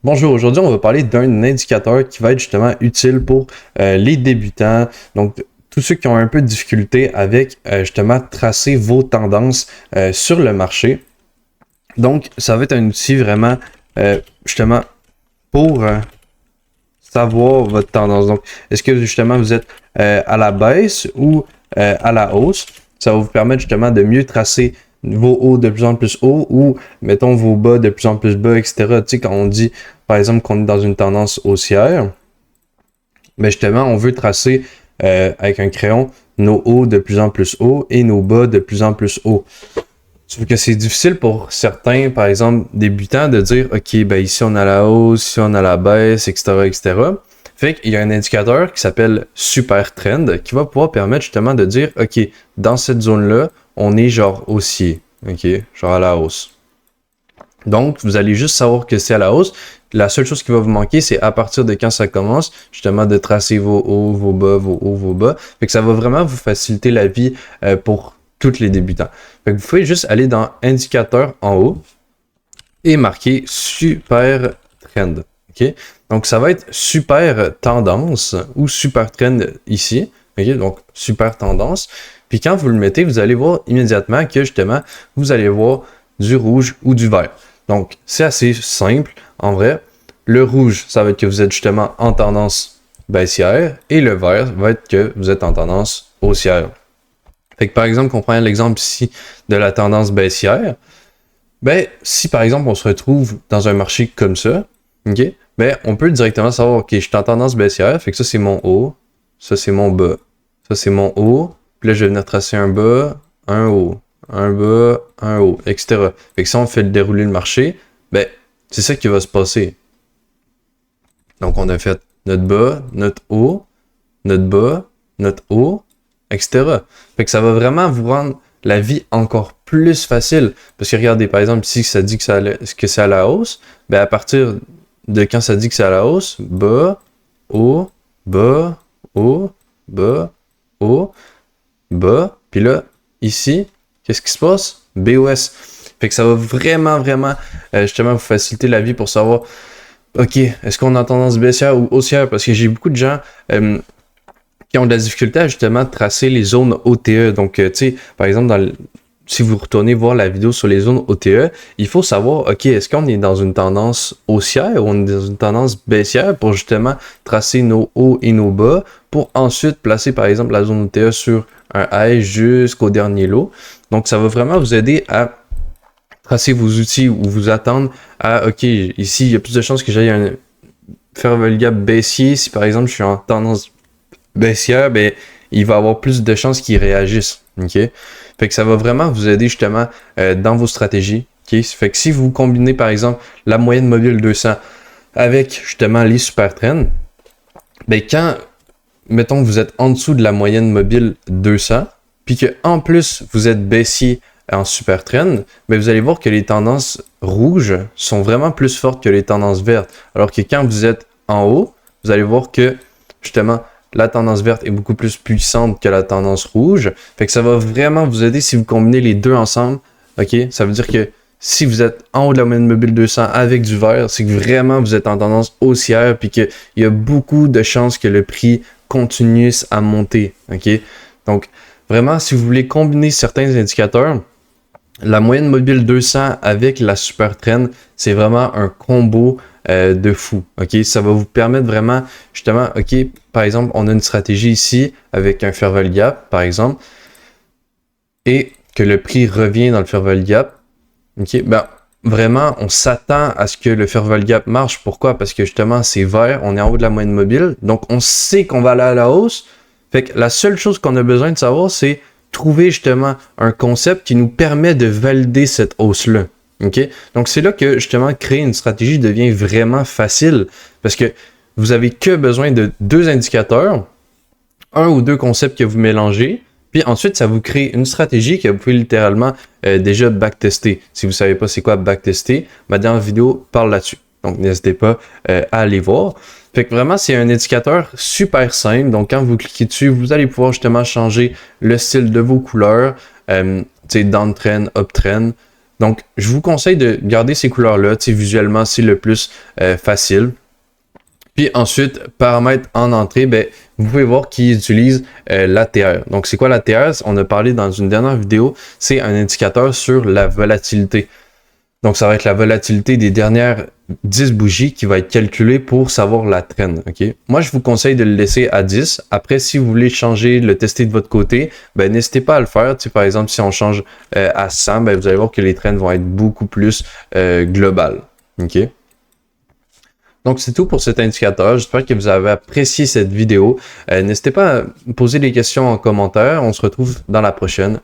Bonjour, aujourd'hui on va parler d'un indicateur qui va être justement utile pour les débutants, donc tous ceux qui ont un peu de difficulté avec justement tracer vos tendances sur le marché. Donc ça va être un outil vraiment justement pour savoir votre tendance. Donc est-ce que justement vous êtes à la baisse ou à la hausse? Ça va vous permettre justement de mieux tracer vos hauts de plus en plus hauts ou mettons vos bas de plus en plus bas, etc. Tu sais, quand on dit par exemple qu'on est dans une tendance haussière, mais justement on veut tracer avec un crayon nos hauts de plus en plus hauts et nos bas de plus en plus hauts. Sauf que c'est difficile pour certains, par exemple, débutants, de dire OK, ben ici on a la hausse, ici on a la baisse, etc. etc. Fait qu'il y a un indicateur qui s'appelle Super Trend qui va pouvoir permettre justement de dire OK, dans cette zone-là, on est genre haussier. OK, genre à la hausse. Donc, vous allez juste savoir que c'est à la hausse. La seule chose qui va vous manquer, c'est à partir de quand ça commence, justement, de tracer vos hauts, vos bas, vos hauts, vos bas. Fait que ça va vraiment vous faciliter la vie pour tous les débutants. Fait que vous pouvez juste aller dans indicateur en haut et marquer super trend. OK? Donc, ça va être super tendance ou super trend ici. OK? Donc, super tendance. Puis quand vous le mettez, vous allez voir immédiatement que justement, vous allez voir du rouge ou du vert. Donc, c'est assez simple. En vrai, le rouge, ça va être que vous êtes justement en tendance baissière et le vert va être que vous êtes en tendance haussière. Fait que par exemple, on prend l'exemple ici de la tendance baissière. Ben, si par exemple on se retrouve dans un marché comme ça, ok, ben on peut directement savoir, ok, je suis en tendance baissière, fait que ça c'est mon haut, ça c'est mon bas, ça c'est mon haut, puis là je vais venir tracer un bas, un haut, un bas, un haut, etc. Fait que si on fait dérouler le marché, ben c'est ça qui va se passer. Donc on a fait notre bas, notre haut, notre bas, notre haut, etc. Fait que ça va vraiment vous rendre la vie encore plus facile. Parce que regardez, par exemple, ici, ça dit que c'est à la hausse. Ben à partir de quand ça dit que c'est à la hausse, bas, haut, bas, haut, bas, haut, bas. Puis là, ici, qu'est-ce qui se passe? BOS. Fait que ça va vraiment, justement, vous faciliter la vie pour savoir, OK, est-ce qu'on a tendance baissière ou haussière? Parce que j'ai beaucoup de gens qui ont de la difficulté à justement tracer les zones OTE. Donc, tu sais, par exemple, si vous retournez voir la vidéo sur les zones OTE, il faut savoir, OK, est-ce qu'on est dans une tendance haussière ou on est dans une tendance baissière pour justement tracer nos hauts et nos bas pour ensuite placer, par exemple, la zone OTE sur un high jusqu'au dernier low. Donc, ça va vraiment vous aider à tracer vos outils ou vous attendre à, OK, ici, il y a plus de chances que j'aille faire un gap baissier si, par exemple, je suis en tendance baissière, ben, il va avoir plus de chances qu'ils réagissent. OK? Fait que ça va vraiment vous aider justement dans vos stratégies. OK? Fait que si vous combinez par exemple la moyenne mobile 200 avec justement les super trends, ben quand, mettons que vous êtes en dessous de la moyenne mobile 200, puis que en plus vous êtes baissier en super trend, ben vous allez voir que les tendances rouges sont vraiment plus fortes que les tendances vertes. Alors que quand vous êtes en haut, vous allez voir que justement la tendance verte est beaucoup plus puissante que la tendance rouge. Fait que ça va vraiment vous aider si vous combinez les deux ensemble. OK? Ça veut dire que si vous êtes en haut de la moyenne mobile 200 avec du vert, c'est que vraiment vous êtes en tendance haussière puis qu'il y a beaucoup de chances que le prix continue à monter. OK? Donc, vraiment, si vous voulez combiner certains indicateurs, la moyenne mobile 200 avec la super trend, c'est vraiment un combo de fou. OK? Ça va vous permettre vraiment, justement, OK, par exemple, on a une stratégie ici avec un fair value gap, par exemple, et que le prix revient dans le fair value gap. OK? Ben, vraiment, on s'attend à ce que le fair value gap marche. Pourquoi? Parce que justement, c'est vert, on est en haut de la moyenne mobile, donc on sait qu'on va aller à la hausse. Fait que la seule chose qu'on a besoin de savoir, c'est trouver justement un concept qui nous permet de valider cette hausse-là. OK? Donc, c'est là que justement créer une stratégie devient vraiment facile parce que vous avez que besoin de deux indicateurs, un ou deux concepts que vous mélangez, puis ensuite, ça vous crée une stratégie que vous pouvez littéralement déjà backtester. Si vous ne savez pas c'est quoi backtester, ma dernière vidéo parle là-dessus. Donc, n'hésitez pas à aller voir. Fait que vraiment, c'est un indicateur super simple. Donc, quand vous cliquez dessus, vous allez pouvoir justement changer le style de vos couleurs. Tu sais, downtrend, uptrend. Donc, je vous conseille de garder ces couleurs-là. Visuellement, c'est le plus facile. Puis ensuite, paramètres en entrée, ben, vous pouvez voir qu'ils utilisent l'ATR. Donc, c'est quoi l'ATR? On a parlé dans une dernière vidéo. C'est un indicateur sur la volatilité. Donc, ça va être la volatilité des dernières 10 bougies qui va être calculée pour savoir la trend. Okay? Moi, je vous conseille de le laisser à 10. Après, si vous voulez changer, le tester de votre côté, ben, n'hésitez pas à le faire. Par exemple, si on change à 100, ben, vous allez voir que les trends vont être beaucoup plus globales. Okay? Donc, c'est tout pour cet indicateur. J'espère que vous avez apprécié cette vidéo. N'hésitez pas à me poser des questions en commentaire. On se retrouve dans la prochaine.